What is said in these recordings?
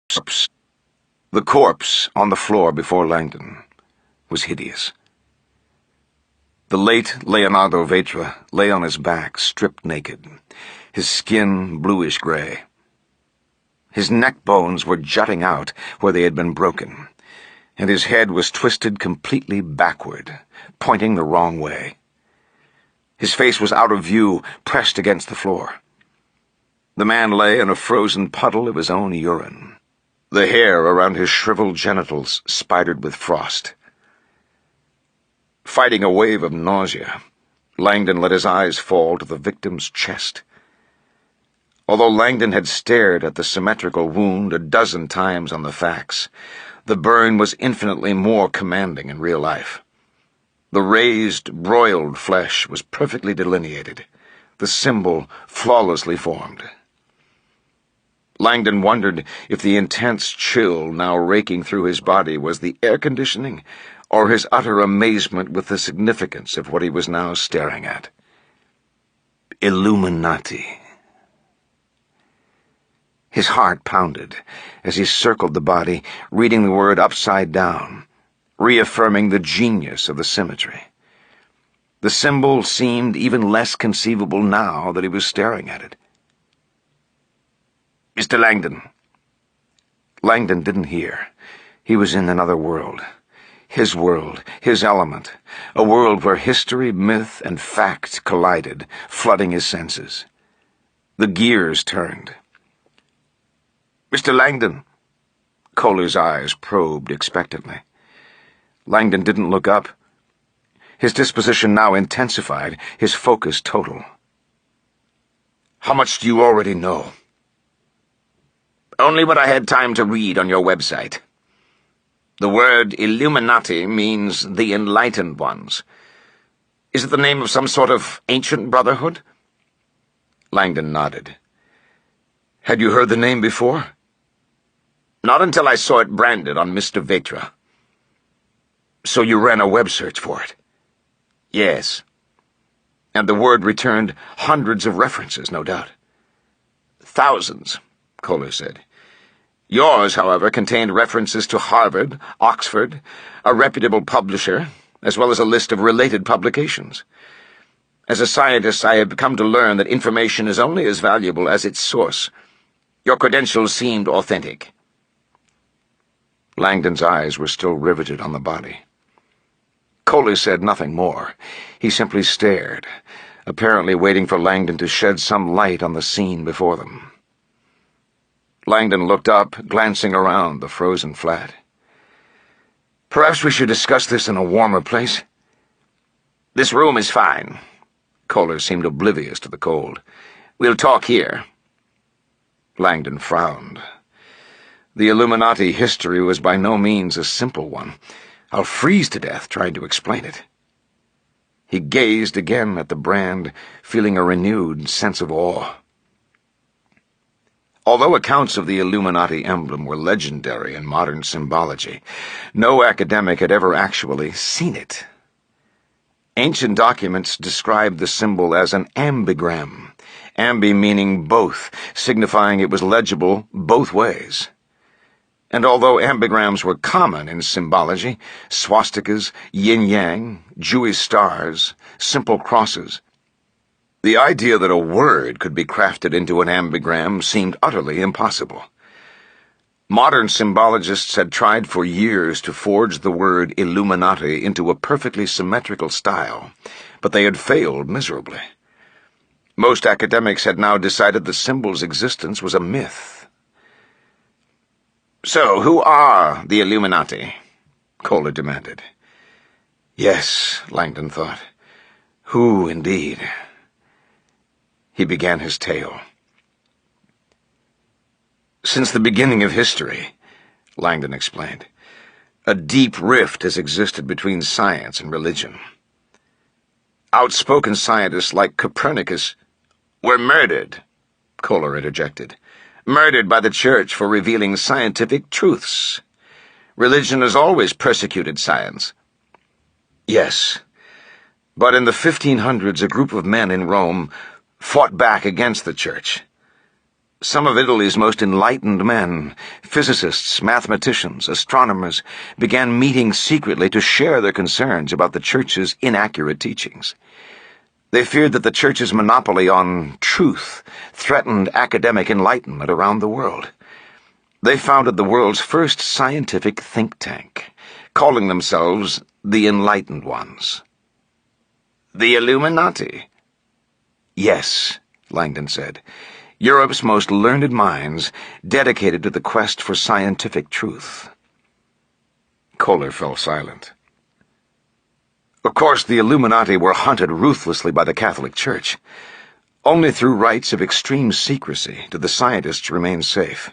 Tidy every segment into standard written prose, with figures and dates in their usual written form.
The corpse on the floor before Langdon was hideous. The late Leonardo Vetra lay on his back, stripped naked, his skin bluish-gray. His neck bones were jutting out where they had been broken, and his head was twisted completely backward, pointing the wrong way. His face was out of view, pressed against the floor. The man lay in a frozen puddle of his own urine, the hair around his shriveled genitals spidered with frost. Fighting a wave of nausea, Langdon let his eyes fall to the victim's chest. Although Langdon had stared at the symmetrical wound a dozen times on the fax, the burn was infinitely more commanding in real life. The raised, broiled flesh was perfectly delineated, the symbol flawlessly formed. Langdon wondered if the intense chill now raking through his body was the air conditioning or his utter amazement with the significance of what he was now staring at. Illuminati. His heart pounded as he circled the body, reading the word upside down, reaffirming the genius of the symmetry. The symbol seemed even less conceivable now that he was staring at it. "Mr. Langdon." Langdon didn't hear. He was in another world, his element, a world where history, myth, and fact collided, flooding his senses. The gears turned. "Mr. Langdon." Kohler's eyes probed expectantly. Langdon didn't look up. His disposition now intensified, his focus total. "How much do you already know?" "Only what I had time to read on your website. The word Illuminati means the Enlightened Ones. Is it the name of some sort of ancient brotherhood?" Langdon nodded. "Had you heard the name before?" "Not until I saw it branded on Mr. Vetra." "So you ran a web search for it?" "Yes." "And the word returned hundreds of references, no doubt." "Thousands," Kohler said. "Yours, however, contained references to Harvard, Oxford, a reputable publisher, as well as a list of related publications. As a scientist, I have come to learn that information is only as valuable as its source. Your credentials seemed authentic." Langdon's eyes were still riveted on the body. Kohler said nothing more. He simply stared, apparently waiting for Langdon to shed some light on the scene before them. Langdon looked up, glancing around the frozen flat. "Perhaps we should discuss this in a warmer place?" "This room is fine." Kohler seemed oblivious to the cold. "We'll talk here." Langdon frowned. The Illuminati history was by no means a simple one. I'll freeze to death trying to explain it. He gazed again at the brand, feeling a renewed sense of awe. Although accounts of the Illuminati emblem were legendary in modern symbology, no academic had ever actually seen it. Ancient documents described the symbol as an ambigram, ambi meaning both, signifying it was legible both ways. And although ambigrams were common in symbology, swastikas, yin-yang, Jewish stars, simple crosses, the idea that a word could be crafted into an ambigram seemed utterly impossible. Modern symbologists had tried for years to forge the word Illuminati into a perfectly symmetrical style, but they had failed miserably. Most academics had now decided the symbol's existence was a myth. "So, who are the Illuminati?" Kohler demanded. Yes, Langdon thought. Who, indeed? He began his tale. "Since the beginning of history," Langdon explained, "a deep rift has existed between science and religion. Outspoken scientists like Copernicus were murdered," Kohler interjected. "Murdered by the Church for revealing scientific truths. Religion has always persecuted science." "Yes, but in the 1500s a group of men in Rome fought back against the Church. Some of Italy's most enlightened men, physicists, mathematicians, astronomers, began meeting secretly to share their concerns about the Church's inaccurate teachings. They feared that the Church's monopoly on truth threatened academic enlightenment around the world. They founded the world's first scientific think tank, calling themselves the Enlightened Ones. The Illuminati? Yes, Langdon said. Europe's most learned minds dedicated to the quest for scientific truth. Kohler fell silent. Of course, the Illuminati were hunted ruthlessly by the Catholic Church. Only through rites of extreme secrecy did the scientists remain safe.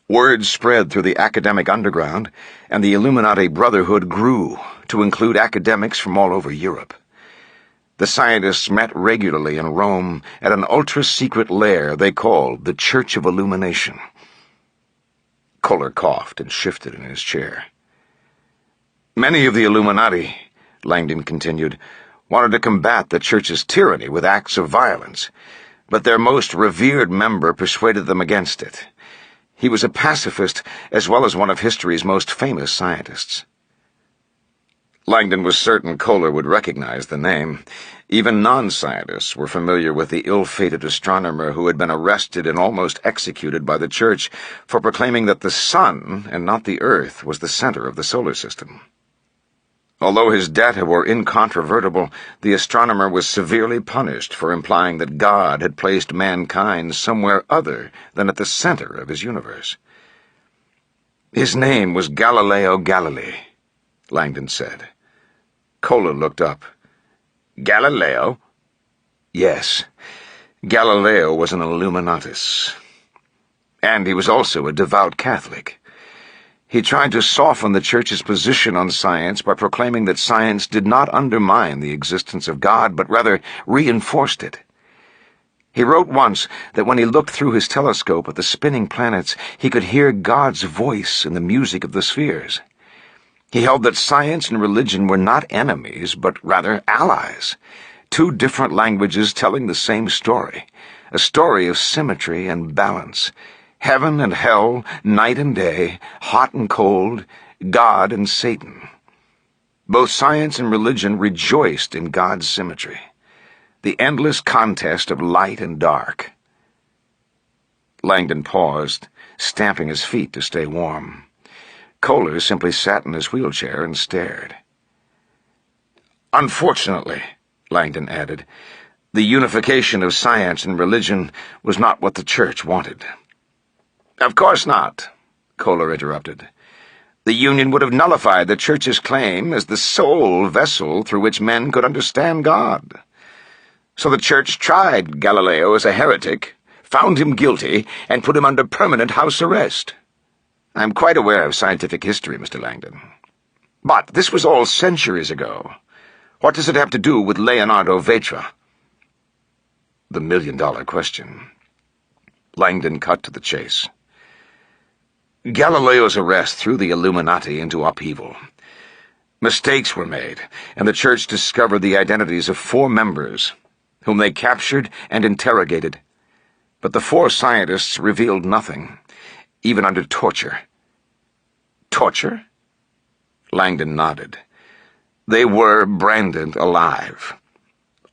Word spread through the academic underground, and the Illuminati Brotherhood grew to include academics from all over Europe. The scientists met regularly in Rome at an ultra-secret lair they called the Church of Illumination. Kohler coughed and shifted in his chair. Many of the Illuminati, Langdon continued, wanted to combat the Church's tyranny with acts of violence, but their most revered member persuaded them against it. He was a pacifist as well as one of history's most famous scientists. Langdon was certain Kohler would recognize the name. Even non-scientists were familiar with the ill-fated astronomer who had been arrested and almost executed by the Church for proclaiming that the sun, and not the Earth, was the center of the solar system. Although his data were incontrovertible, the astronomer was severely punished for implying that God had placed mankind somewhere other than at the center of his universe. His name was Galileo Galilei, Langdon said. Kohler looked up. Galileo? Yes. Galileo was an Illuminatus. And he was also a devout Catholic. He tried to soften the Church's position on science by proclaiming that science did not undermine the existence of God, but rather reinforced it. He wrote once that when he looked through his telescope at the spinning planets, he could hear God's voice in the music of the spheres. He held that science and religion were not enemies, but rather allies, two different languages telling the same story, a story of symmetry and balance, heaven and hell, night and day, hot and cold, God and Satan. Both science and religion rejoiced in God's symmetry, the endless contest of light and dark. Langdon paused, stamping his feet to stay warm. Kohler simply sat in his wheelchair and stared. Unfortunately, Langdon added, the unification of science and religion was not what the Church wanted. Of course not, Kohler interrupted. The Union would have nullified the Church's claim as the sole vessel through which men could understand God. So the Church tried Galileo as a heretic, found him guilty, and put him under permanent house arrest. I'm quite aware of scientific history, Mr. Langdon. But this was all centuries ago. What does it have to do with Leonardo Vetra? The million-dollar question. Langdon cut to the chase. Galileo's arrest threw the Illuminati into upheaval. Mistakes were made, and the Church discovered the identities of 4 members, whom they captured and interrogated. But the 4 scientists revealed nothing, even under torture. Torture? Langdon nodded. They were branded alive,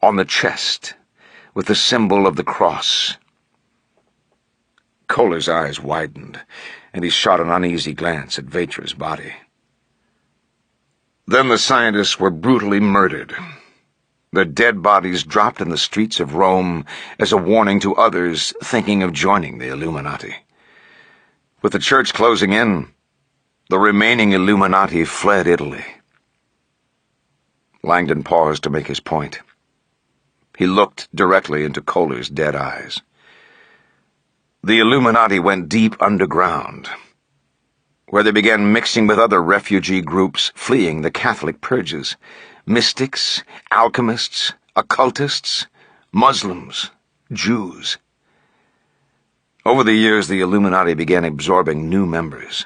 on the chest, with the symbol of the cross. Kohler's eyes widened, and he shot an uneasy glance at Vetra's body. Then the scientists were brutally murdered. Their dead bodies dropped in the streets of Rome as a warning to others thinking of joining the Illuminati. With the Church closing in, the remaining Illuminati fled Italy. Langdon paused to make his point. He looked directly into Kohler's dead eyes. The Illuminati went deep underground, where they began mixing with other refugee groups fleeing the Catholic purges, mystics, alchemists, occultists, Muslims, Jews. Over the years, the Illuminati began absorbing new members.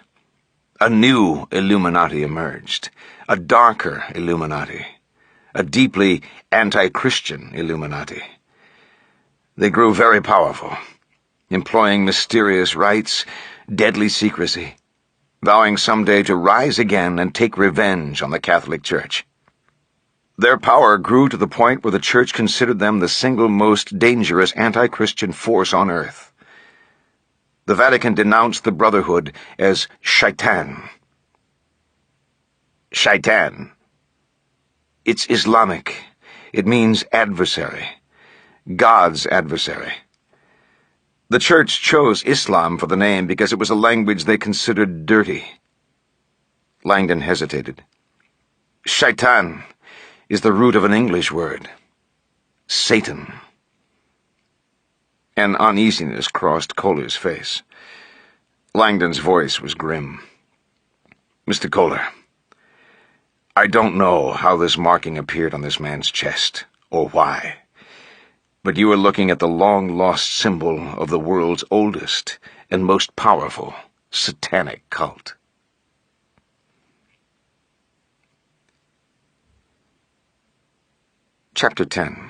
A new Illuminati emerged, a darker Illuminati, a deeply anti-Christian Illuminati. They grew very powerful, employing mysterious rites, deadly secrecy, vowing someday to rise again and take revenge on the Catholic Church. Their power grew to the point where the Church considered them the single most dangerous anti-Christian force on earth. The Vatican denounced the Brotherhood as Shaitan. Shaitan. It's Islamic. It means adversary. God's adversary. The Church chose Islam for the name because it was a language they considered dirty. Langdon hesitated. Shaitan is the root of an English word. Satan. An uneasiness crossed Kohler's face. Langdon's voice was grim. Mr. Kohler, I don't know how this marking appeared on this man's chest, or why, but you are looking at the long-lost symbol of the world's oldest and most powerful satanic cult. Chapter 10.